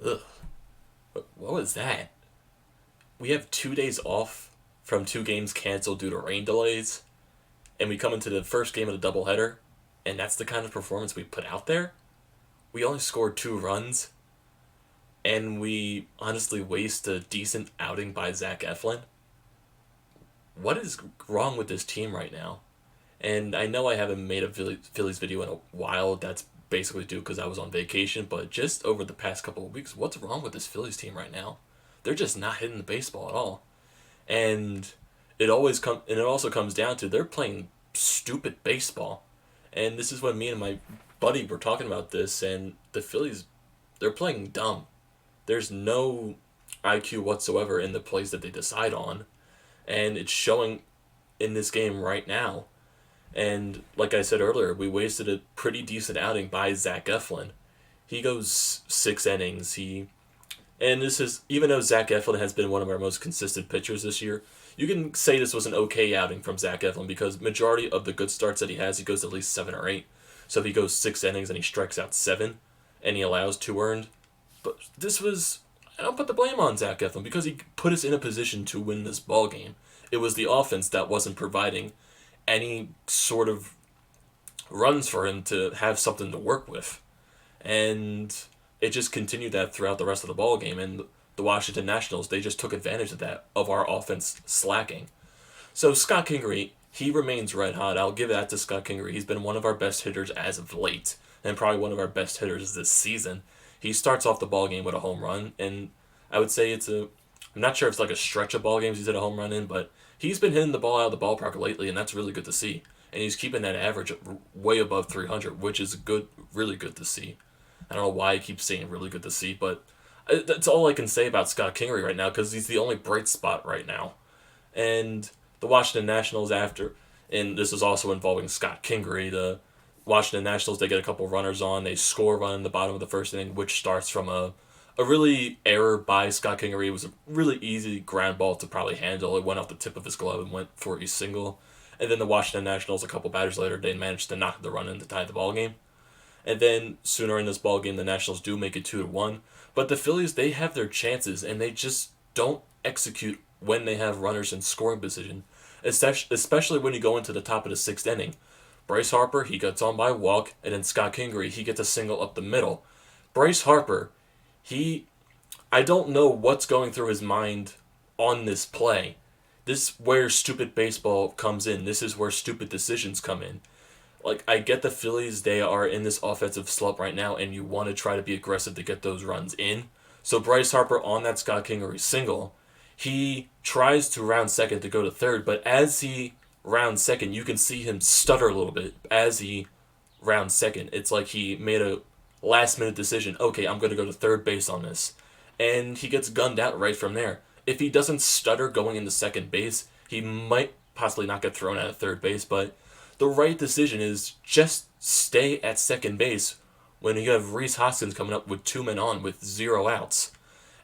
Ugh. What was that? We have 2 days off from two games canceled due to rain delays, and we come into the first game of the doubleheader, and that's the kind of performance we put out there? We only scored 2 runs, and we honestly waste a decent outing by Zach Eflin. What is wrong with this team right now? And I know I haven't made a Phillies video in a while. That's basically due because I was on vacation. But just over the past couple of weeks, what's wrong with this Phillies team right now? They're just not hitting the baseball at all. And it also comes down to they're playing stupid baseball. And this is when me and my buddy were talking about this. And the Phillies, they're playing dumb. There's no IQ whatsoever in the plays that they decide on, and it's showing in this game right now. And like I said earlier, we wasted a pretty decent outing by Zach Eflin. He goes 6 innings. And this is even though Zach Eflin has been one of our most consistent pitchers this year, you can say this was an okay outing from Zach Eflin because majority of the good starts that he goes at least 7 or 8. So if he goes 6 innings and he strikes out 7, and he allows 2 earned, but this was I don't put the blame on Zach Eflin because he put us in a position to win this ball game. It was the offense that wasn't providing any sort of runs for him to have something to work with. And it just continued that throughout the rest of the ball game. And the Washington Nationals, they just took advantage of that, of our offense slacking. So Scott Kingery, he remains red hot. I'll give that to Scott Kingery. He's been one of our best hitters as of late, and probably one of our best hitters this season. He starts off the ball game with a home run, and I would say I'm not sure if it's like a stretch of ball games he's hit a home run in, but he's been hitting the ball out of the ballpark lately, and that's really good to see. And he's keeping that average way above 300, which is good, really good to see. I don't know why I keep saying really good to see, but that's all I can say about Scott Kingery right now because he's the only bright spot right now. And the Washington Nationals and this is also involving Scott Kingery, the Washington Nationals, they get a couple runners on. They score a run in the bottom of the first inning, which starts from a really error by Scott Kingery. It was a really easy ground ball to probably handle. It went off the tip of his glove and went for a single. And then the Washington Nationals, a couple batters later, they managed to knock the run in to tie the ball game. And then sooner in this ball game, the Nationals do make it 2-1. But the Phillies, they have their chances, and they just don't execute when they have runners in scoring position, especially when you go into the top of the sixth inning. Bryce Harper, he gets on by a walk, and then Scott Kingery, he gets a single up the middle. Bryce Harper, he, I don't know what's going through his mind on this play. This is where stupid baseball comes in. This is where stupid decisions come in. Like, I get the Phillies, they are in this offensive slump right now, and you want to try to be aggressive to get those runs in. So Bryce Harper on that Scott Kingery single, he tries to round second to go to third, but as he rounds second, you can see him stutter a little bit as he rounds second. It's like he made a last minute decision. Okay, I'm going to go to third base on this. And he gets gunned out right from there. If he doesn't stutter going into second base, he might possibly not get thrown out of third base, but the right decision is just stay at second base when you have Rhys Hoskins coming up with 2 men on with 0 outs.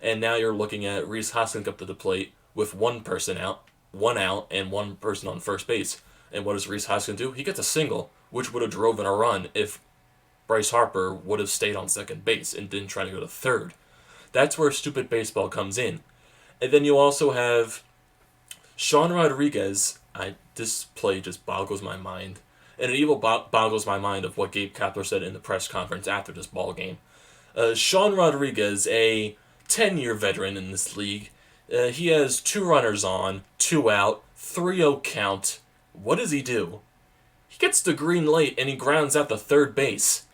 And now you're looking at Rhys Hoskins up to the plate with 1 out, and 1 person on first base. And what does Rhys Hoskins do? He gets a single, which would have driven a run if Bryce Harper would have stayed on second base and didn't try to go to third. That's where stupid baseball comes in. And then you also have Sean Rodriguez. This play just boggles my mind. And it even boggles my mind of what Gabe Kapler said in the press conference after this ball game. Sean Rodriguez, a 10-year veteran in this league, he has 2 runners on, 2 out, 3-0 count. What does he do? He gets the green light and he grounds out the third base.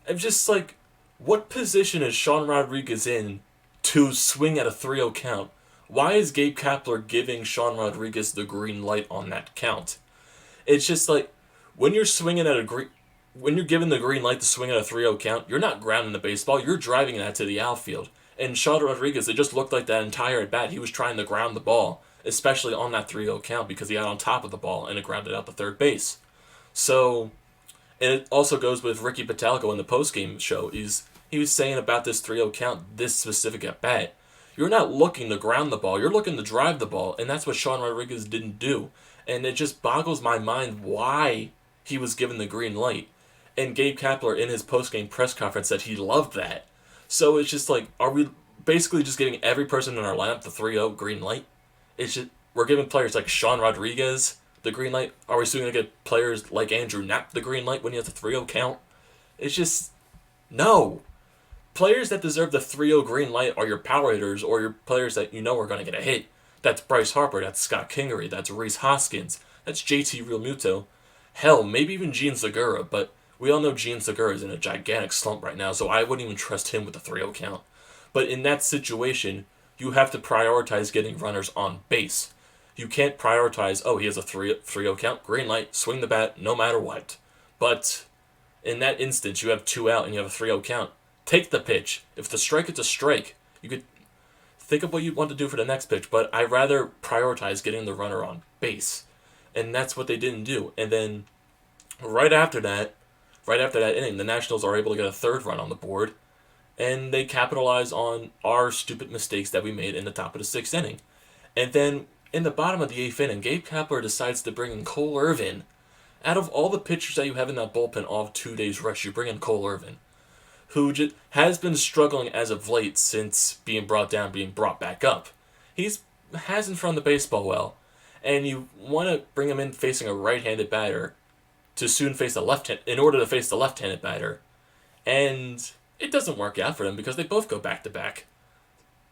I'm just like, what position is Sean Rodriguez in to swing at a 3-0 count? Why is Gabe Kapler giving Sean Rodriguez the green light on that count? It's just like, when you're given the green light to swing at a 3-0 count, you're not grounding the baseball, you're driving that to the outfield. And Sean Rodriguez, it just looked like that entire at bat, he was trying to ground the ball, especially on that 3-0 count because he got on top of the ball and it grounded out the third base. So, and it also goes with Ricky Patalco in the postgame show. He was saying about this 3-0 count, this specific at bat, you're not looking to ground the ball, you're looking to drive the ball, and that's what Sean Rodriguez didn't do. And it just boggles my mind why he was given the green light. And Gabe Kapler in his post-game press conference said he loved that. So it's just like, are we basically just giving every person in our lineup the 3-0 green light? It's just, we're giving players like Sean Rodriguez the green light. Are we still going to get players like Andrew Knapp the green light when he has a 3-0 count? It's just, no. Players that deserve the 3-0 green light are your power hitters or your players that you know are going to get a hit. That's Bryce Harper, that's Scott Kingery, that's Rhys Hoskins, that's JT Realmuto. Hell, maybe even Gene Segura, but we all know Gene Segura is in a gigantic slump right now, so I wouldn't even trust him with the 3-0 count. But in that situation, you have to prioritize getting runners on base. You can't prioritize, oh, he has a 3-0 count, green light, swing the bat, no matter what. But in that instance, you have 2 out and you have a 3-0 count. Take the pitch. If the strike is a strike, you could think of what you want to do for the next pitch, but I rather prioritize getting the runner on base. And that's what they didn't do. And then right after that, inning, the Nationals are able to get a third run on the board, and they capitalize on our stupid mistakes that we made in the top of the sixth inning. And then in the bottom of the eighth inning, Gabe Kapler decides to bring in Cole Irvin. Out of all the pitchers that you have in that bullpen all of 2 days rest, you bring in Cole Irvin, who has been struggling as of late since being brought down, being brought back up. He's hasn't thrown the baseball well, and you want to bring him in facing a right-handed batter to soon face the in order to face the left-handed batter, and it doesn't work out for them because they both go back-to-back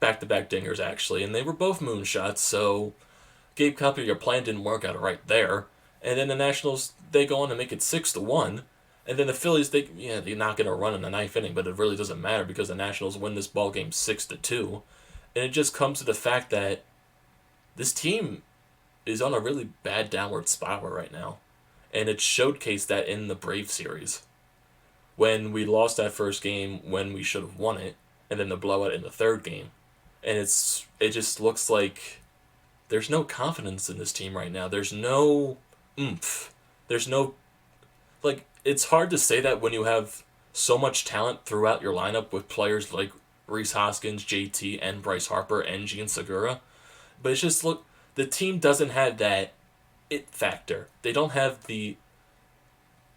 dingers actually, and they were both moonshots. So Gabe Kapler, your plan didn't work out right there, and then the Nationals they go on to make it 6-1. And then the Phillies, they're not going to run in the ninth inning, but it really doesn't matter because the Nationals win this ball game 6-2. And it just comes to the fact that this team is on a really bad downward spiral right now. And it showcased that in the Brave series. When we lost that first game when we should have won it, and then the blowout in the third game. And it just looks like there's no confidence in this team right now. There's no oomph. There's no, like, it's hard to say that when you have so much talent throughout your lineup with players like Rhys Hoskins, JT, and Bryce Harper, and Gene Segura. But it's just, look, the team doesn't have that it factor. They don't have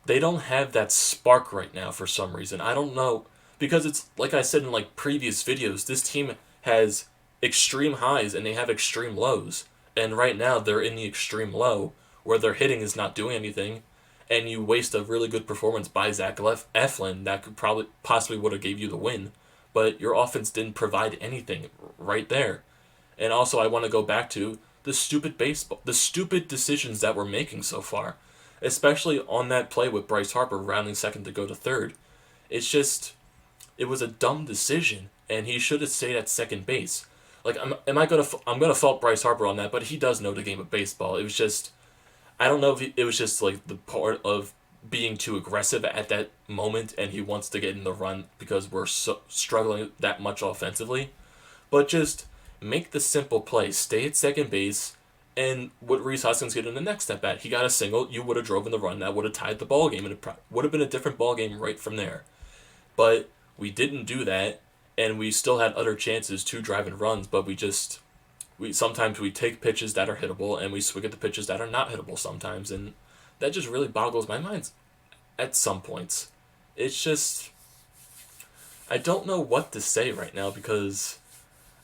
that spark right now for some reason. I don't know. Because it's, like I said in like previous videos, this team has extreme highs and they have extreme lows. And right now they're in the extreme low where their hitting is not doing anything, and you waste a really good performance by Zach Eflin that could possibly would have gave you the win, but your offense didn't provide anything right there. And also, I want to go back to the stupid decisions that we're making so far, especially on that play with Bryce Harper rounding second to go to third. It's just, it was a dumb decision, and he should have stayed at second base. Like, I'm gonna fault Bryce Harper on that, but he does know the game of baseball. It was just, I don't know if it was just like the part of being too aggressive at that moment and he wants to get in the run because we're struggling that much offensively. But just make the simple play. Stay at second base, and what Rhys Hoskins get in the next step at? He got a single, you would have drove in the run, that would have tied the ball game, and it would have been a different ball game right from there. But we didn't do that, and we still had other chances to drive in runs, but sometimes we take pitches that are hittable and we swing at the pitches that are not hittable sometimes, and that just really boggles my mind at some points. It's just, I don't know what to say right now because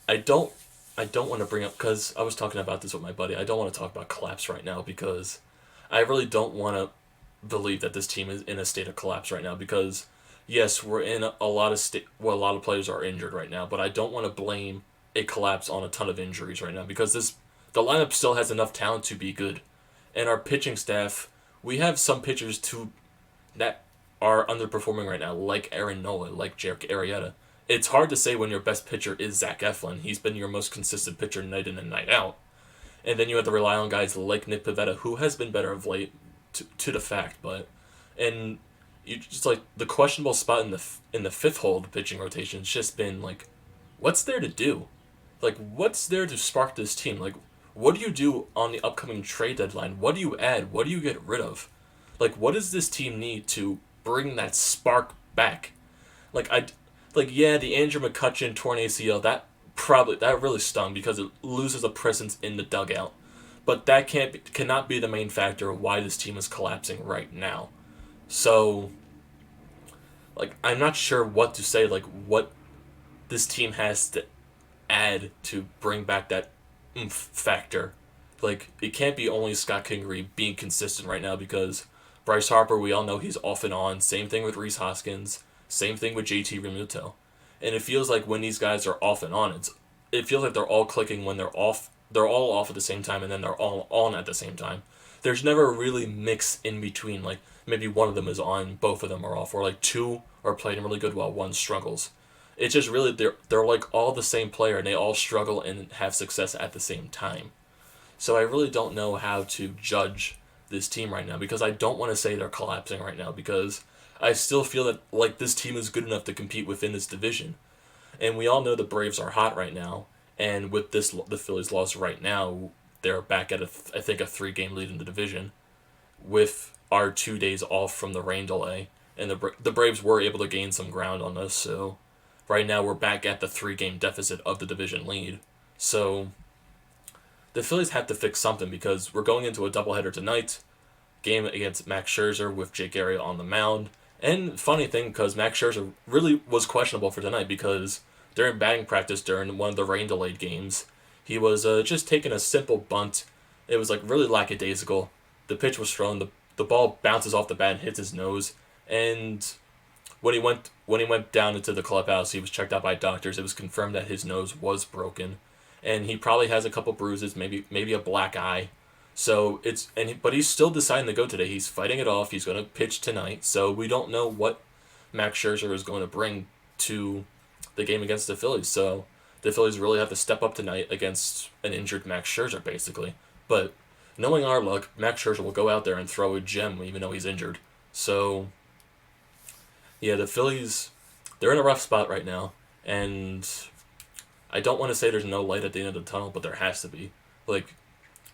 I don't want to bring up, because I was talking about this with my buddy, I don't want to talk about collapse right now because I really don't want to believe that this team is in a state of collapse right now because yes, we're in a lot of players are injured right now, but I don't want to blame a collapse on a ton of injuries right now because the lineup still has enough talent to be good. And our pitching staff, we have some pitchers that are underperforming right now, like Aaron Nola, like Jerick Arrieta. It's hard to say when your best pitcher is Zach Eflin. He's been your most consistent pitcher night in and night out. And then you have to rely on guys like Nick Pivetta, who has been better of late, to the fact. And you just like the questionable spot in the fifth hole of the pitching rotation. It's just been like, what's there to do? Like, what's there to spark this team? Like, what do you do on the upcoming trade deadline? What do you add? What do you get rid of? Like, what does this team need to bring that spark back? Yeah, the Andrew McCutchen torn ACL, that really stung because it loses a presence in the dugout. But that cannot be the main factor of why this team is collapsing right now. So, like, I'm not sure what to say. Like, what this team has to add to bring back that oomph factor. Like, it can't be only Scott Kingery being consistent right now because Bryce Harper, we all know he's off and on. Same thing with Rhys Hoskins. Same thing with JT Realmuto. And it feels like when these guys are off and on, it feels like they're all clicking when they're off. They're all off at the same time, and then they're all on at the same time. There's never a really mix in between. Like maybe one of them is on, both of them are off, or like two are playing really good while one struggles. It's just really they're like all the same player, and they all struggle and have success at the same time. So I really don't know how to judge this team right now because I don't want to say they're collapsing right now because I still feel that like this team is good enough to compete within this division. And we all know the Braves are hot right now, and with the Phillies loss right now, they're back at I think a 3-game lead in the division with our 2 days off from the rain delay, and the Braves were able to gain some ground on us. So right now we're back at the 3-game deficit of the division lead. So the Phillies have to fix something because we're going into a doubleheader tonight, game against Max Scherzer with Jake Arrieta on the mound. And funny thing, because Max Scherzer really was questionable for tonight because during batting practice during one of the rain-delayed games, he was just taking a simple bunt. It was like really lackadaisical. The pitch was thrown, the ball bounces off the bat and hits his nose. And when he went down into the clubhouse, he was checked out by doctors. It was confirmed that his nose was broken, and he probably has a couple bruises, maybe a black eye. So but he's still deciding to go today. He's fighting it off. He's going to pitch tonight. So we don't know what Max Scherzer is going to bring to the game against the Phillies. So the Phillies really have to step up tonight against an injured Max Scherzer, basically. But knowing our luck, Max Scherzer will go out there and throw a gem even though he's injured. So yeah, the Phillies, they're in a rough spot right now, and I don't want to say there's no light at the end of the tunnel, but there has to be. Like,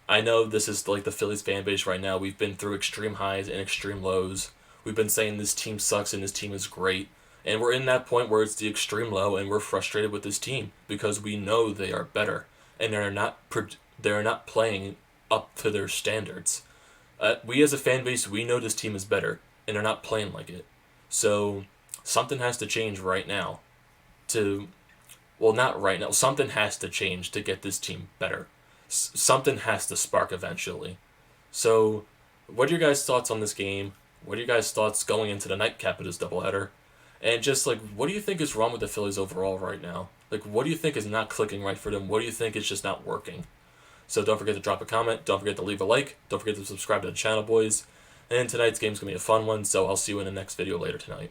I know this is like the Phillies fan base right now. We've been through extreme highs and extreme lows. We've been saying this team sucks and this team is great. And we're in that point where it's the extreme low and we're frustrated with this team because we know they are better and they're not playing up to their standards. We as a fan base, we know this team is better and they're not playing like it. So something has to change right now not right now. Something has to change to get this team better. Something has to spark eventually. So, what are your guys' thoughts on this game? What are your guys' thoughts going into the nightcap of this doubleheader? And just like, what do you think is wrong with the Phillies overall right now? Like, what do you think is not clicking right for them? What do you think is just not working? So don't forget to drop a comment. Don't forget to leave a like. Don't forget to subscribe to the channel, boys. And tonight's game's going to be a fun one, so I'll see you in the next video later tonight.